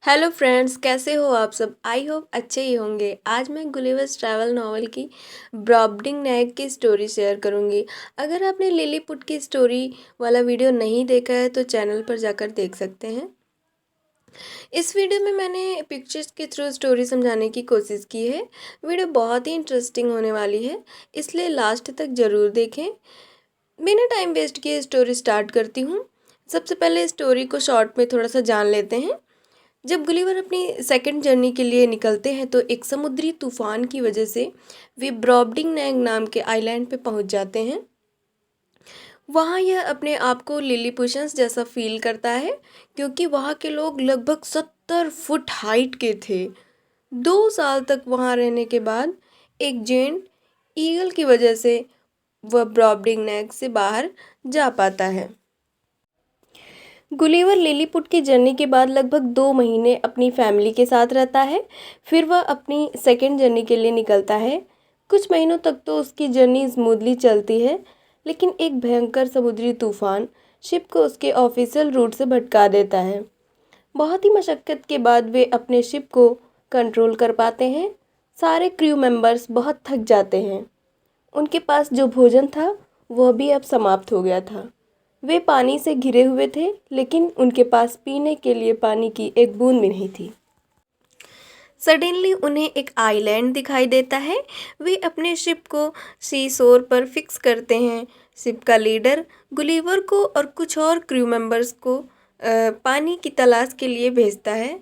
Hello friends, कैसे हो आप सब। आई होप अच्छे ही होंगे। आज मैं गुलिवर्स ट्रैवल नॉवल की ब्रॉबडिंग नेग की स्टोरी शेयर करूंगी। अगर आपने लिलीपुट की स्टोरी वाला वीडियो नहीं देखा है तो चैनल पर जाकर देख सकते हैं। इस वीडियो में मैंने पिक्चर्स के थ्रू स्टोरी समझाने की कोशिश की है। वीडियो बहुत ही इंटरेस्टिंग होने वाली है, इसलिए लास्ट तक ज़रूर देखें। बिना टाइम वेस्ट किए स्टोरी स्टार्ट करती हूँ। सबसे पहले स्टोरी को शॉर्ट में थोड़ा सा जान लेते हैं। जब गुलिवर अपनी सेकंड जर्नी के लिए निकलते हैं तो एक समुद्री तूफान की वजह से वे ब्रॉबडिंग नैग नाम के आइलैंड पे पहुंच जाते हैं। वहाँ यह अपने आप को लिलीपुशंस जैसा फील करता है, क्योंकि वहाँ के लोग लगभग 70 फुट हाइट के थे। 2 साल तक वहाँ रहने के बाद एक जेंट ईगल की वजह से वह ब्रॉबडिंग नैग से बाहर जा पाता है। गुलिवर लिलीपुट की जर्नी के बाद लगभग 2 महीने अपनी फैमिली के साथ रहता है। फिर वह अपनी सेकेंड जर्नी के लिए निकलता है। कुछ महीनों तक तो उसकी जर्नी स्मूथली चलती है, लेकिन एक भयंकर समुद्री तूफान शिप को उसके ऑफिशियल रूट से भटका देता है। बहुत ही मशक्क़त के बाद वे अपने शिप को कंट्रोल कर पाते हैं। सारे क्रू मेंबर्स बहुत थक जाते हैं। उनके पास जो भोजन था वह भी अब समाप्त हो गया था। वे पानी से घिरे हुए थे, लेकिन उनके पास पीने के लिए पानी की एक बूंद भी नहीं थी। सडनली उन्हें एक आइलैंड दिखाई देता है। वे अपने शिप को सी शोर पर फिक्स करते हैं। शिप का लीडर गुलिवर को और कुछ और क्रू मेंबर्स को पानी की तलाश के लिए भेजता है।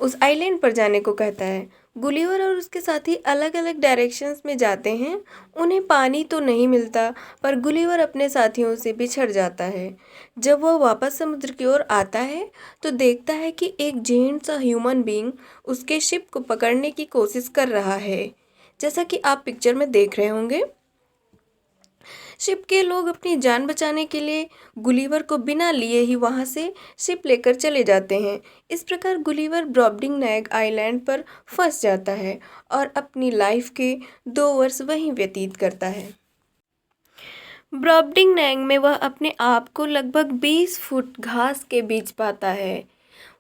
उस आइलैंड पर जाने को कहता है। गुलिवर और उसके साथी अलग अलग डायरेक्शंस में जाते हैं। उन्हें पानी तो नहीं मिलता, पर गुलिवर अपने साथियों से बिछड़ जाता है। जब वह वापस समुद्र की ओर आता है तो देखता है कि एक जेंट सा ह्यूमन बीइंग उसके शिप को पकड़ने की कोशिश कर रहा है, जैसा कि आप पिक्चर में देख रहे होंगे। शिप के लोग अपनी जान बचाने के लिए गुलिवर को बिना लिए ही वहां से शिप लेकर चले जाते हैं। इस प्रकार गुलिवर ब्रॉबडिंग नैग आइलैंड पर फंस जाता है और अपनी लाइफ के 2 वर्ष वहीं व्यतीत करता है। ब्रॉबडिंग नैग में वह अपने आप को लगभग 20 फुट घास के बीच पाता है।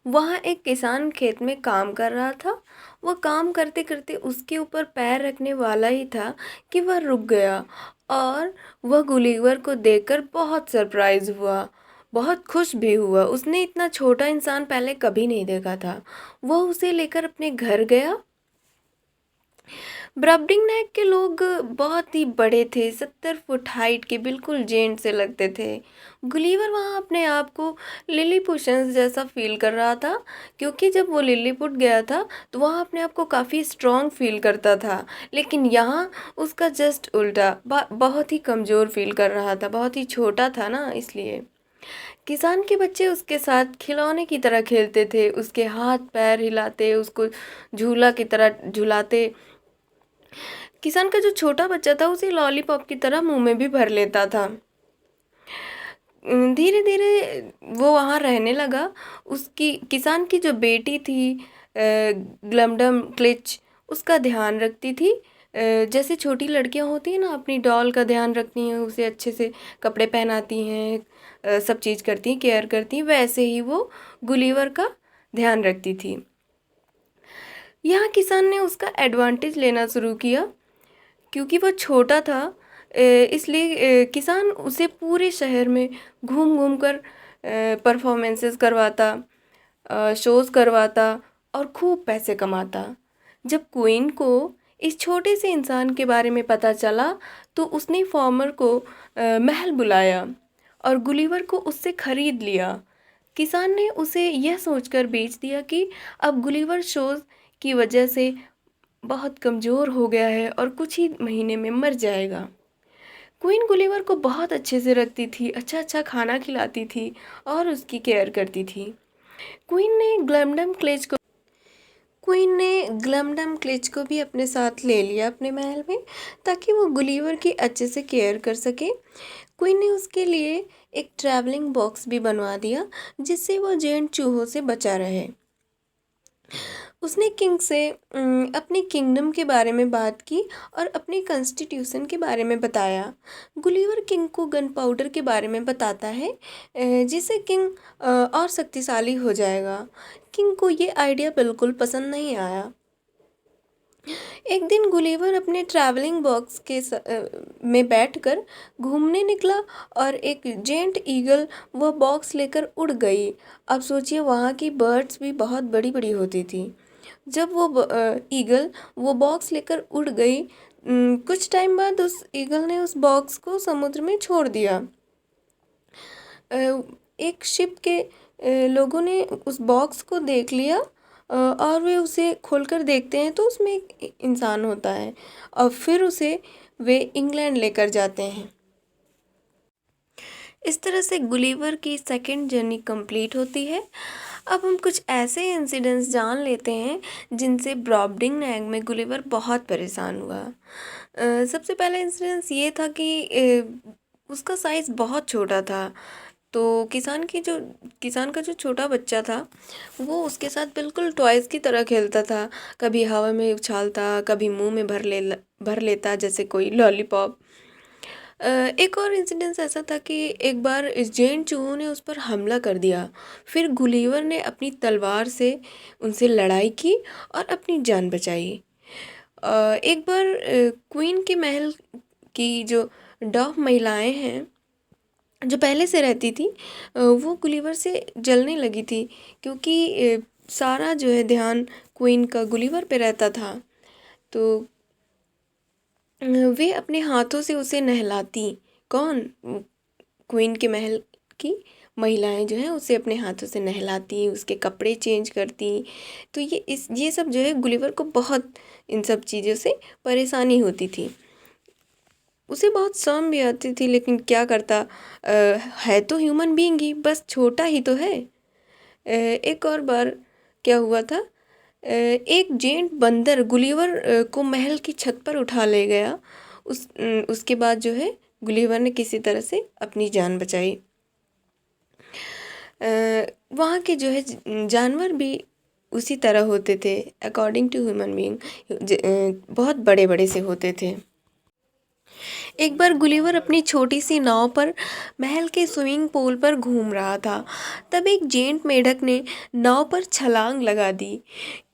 वहाँ एक किसान खेत में काम कर रहा था। वह काम करते करते उसके ऊपर पैर रखने वाला ही था कि वह रुक गया, और वह गुलिवर को देखकर बहुत सरप्राइज हुआ, बहुत खुश भी हुआ। उसने इतना छोटा इंसान पहले कभी नहीं देखा था। वह उसे लेकर अपने घर गया। ब्रबडिंग नेक के लोग बहुत ही बड़े थे, 70 फुट हाइट के, बिल्कुल जेंट से लगते थे। गुलिवर वहाँ अपने आप को लिलीपुशंस जैसा फील कर रहा था, क्योंकि जब वो लिलीपुट गया था तो वहाँ अपने आप को काफ़ी स्ट्रॉन्ग फील करता था, लेकिन यहाँ उसका जस्ट उल्टा, बहुत ही कमज़ोर फील कर रहा था। बहुत ही छोटा था ना, इसलिए। किसान के बच्चे उसके साथ खिलौने की तरह खेलते थे, उसके हाथ पैर हिलाते, उसको झूला की तरह झुलाते। किसान का जो छोटा बच्चा था उसे लॉलीपॉप की तरह मुंह में भी भर लेता था। धीरे धीरे वो वहाँ रहने लगा। उसकी किसान की जो बेटी थी ग्लमडम क्लिच, उसका ध्यान रखती थी। जैसे छोटी लड़कियां होती हैं ना, अपनी डॉल का ध्यान रखती हैं, उसे अच्छे से कपड़े पहनाती हैं, सब चीज़ करती हैं, केयर करती हैं, वैसे ही वो गुलिवर का ध्यान रखती थी। यहाँ किसान ने उसका एडवांटेज लेना शुरू किया, क्योंकि वह छोटा था। इसलिए किसान उसे पूरे शहर में घूम घूम कर परफॉर्मेंसेस करवाता, शोज़ करवाता और खूब पैसे कमाता। जब क्वीन को इस छोटे से इंसान के बारे में पता चला तो उसने फॉर्मर को महल बुलाया और गुलिवर को उससे खरीद लिया। किसान ने उसे यह सोचकर बेच दिया कि अब गुलिवर शोज़ की वजह से बहुत कमज़ोर हो गया है और कुछ ही महीने में मर जाएगा। क्वीन गुलिवर को बहुत अच्छे से रखती थी, अच्छा अच्छा खाना खिलाती थी और उसकी केयर करती थी। क्वीन ने ग्लमडम क्लिच को भी अपने साथ ले लिया अपने महल में, ताकि वो गुलिवर की अच्छे से केयर कर सके। क्वीन ने उसके लिए एक ट्रैवलिंग बॉक्स भी बनवा दिया, जिससे वो जेंट चूहों से बचा रहे। उसने किंग से अपने किंगडम के बारे में बात की और अपने कॉन्स्टिट्यूशन के बारे में बताया। गुलिवर किंग को गन पाउडर के बारे में बताता है, जिससे किंग और शक्तिशाली हो जाएगा। किंग को ये आइडिया बिल्कुल पसंद नहीं आया। एक दिन गुलिवर अपने ट्रैवलिंग बॉक्स में बैठकर घूमने निकला और एक जेंट ईगल वह बॉक्स लेकर उड़ गई। अब सोचिए, वहाँ की बर्ड्स भी बहुत बड़ी बड़ी होती थी। जब वो ईगल वो बॉक्स लेकर उड़ गई, कुछ टाइम बाद उस ईगल ने उस बॉक्स को समुद्र में छोड़ दिया। एक शिप के लोगों ने उस बॉक्स को देख लिया, और वे उसे खोलकर देखते हैं तो उसमें एक इंसान होता है, और फिर उसे वे इंग्लैंड लेकर जाते हैं। इस तरह से गुलिवर की सेकंड जर्नी कंप्लीट होती है। अब हम कुछ ऐसे इंसिडेंट्स जान लेते हैं जिनसे ब्रॉबडिंग-नेग में गुलिवर बहुत परेशान हुआ। सबसे पहला इंसिडेंस ये था कि उसका साइज़ बहुत छोटा था, तो किसान का जो छोटा बच्चा था वो उसके साथ बिल्कुल टॉयज़ की तरह खेलता था। कभी हवा में उछालता, कभी मुंह में भर लेता जैसे कोई लॉलीपॉप। एक और इंसिडेंस ऐसा था कि एक बार इस जैंट चूहों ने उस पर हमला कर दिया। फिर गुलिवर ने अपनी तलवार से उनसे लड़ाई की और अपनी जान बचाई। एक बार क्वीन के महल की जो डॉफ महिलाएं हैं, जो पहले से रहती थी, वो गुलिवर से जलने लगी थी, क्योंकि सारा जो है ध्यान क्वीन का गुलिवर पे रहता था। तो वे अपने हाथों से उसे नहलाती। कौन? क्वीन के महल की महिलाएं जो हैं उसे अपने हाथों से नहलाती, उसके कपड़े चेंज करती। तो ये सब जो है गुलिवर को बहुत इन सब चीज़ों से परेशानी होती थी। उसे बहुत शर्म भी आती थी, लेकिन क्या करता, है तो ह्यूमन बीइंग ही, बस छोटा ही तो है। एक और बार क्या हुआ था, एक जेंट बंदर गुलिवर को महल की छत पर उठा ले गया। उसके बाद जो है गुलिवर ने किसी तरह से अपनी जान बचाई। वहाँ के जो है जानवर भी उसी तरह होते थे, अकॉर्डिंग टू ह्यूमन बीइंग बहुत बड़े बड़े से होते थे। एक बार गुलिवर अपनी छोटी सी नाव पर महल के स्विमिंग पूल पर घूम रहा था। तब एक जेंट मेढक ने नाव पर छलांग लगा दी।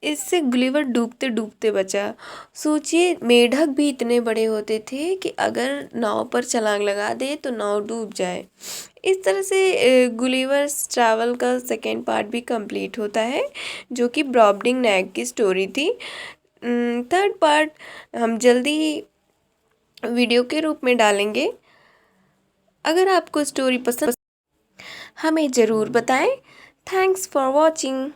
इससे गुलिवर डूबते डूबते बचा। सोचिए, मेढक भी इतने बड़े होते थे कि अगर नाव पर छलांग लगा दे तो नाव डूब जाए। इस तरह से गुलिवर्स ट्रैवल का सेकेंड पार्ट भी कंप्लीट होता है, जो कि ब्रॉबडिंग-नेग की स्टोरी थी। थर्ड पार्ट हम जल्दी ही वीडियो के रूप में डालेंगे। अगर आपको स्टोरी पसंद हमें ज़रूर बताएं। Thanks for watching.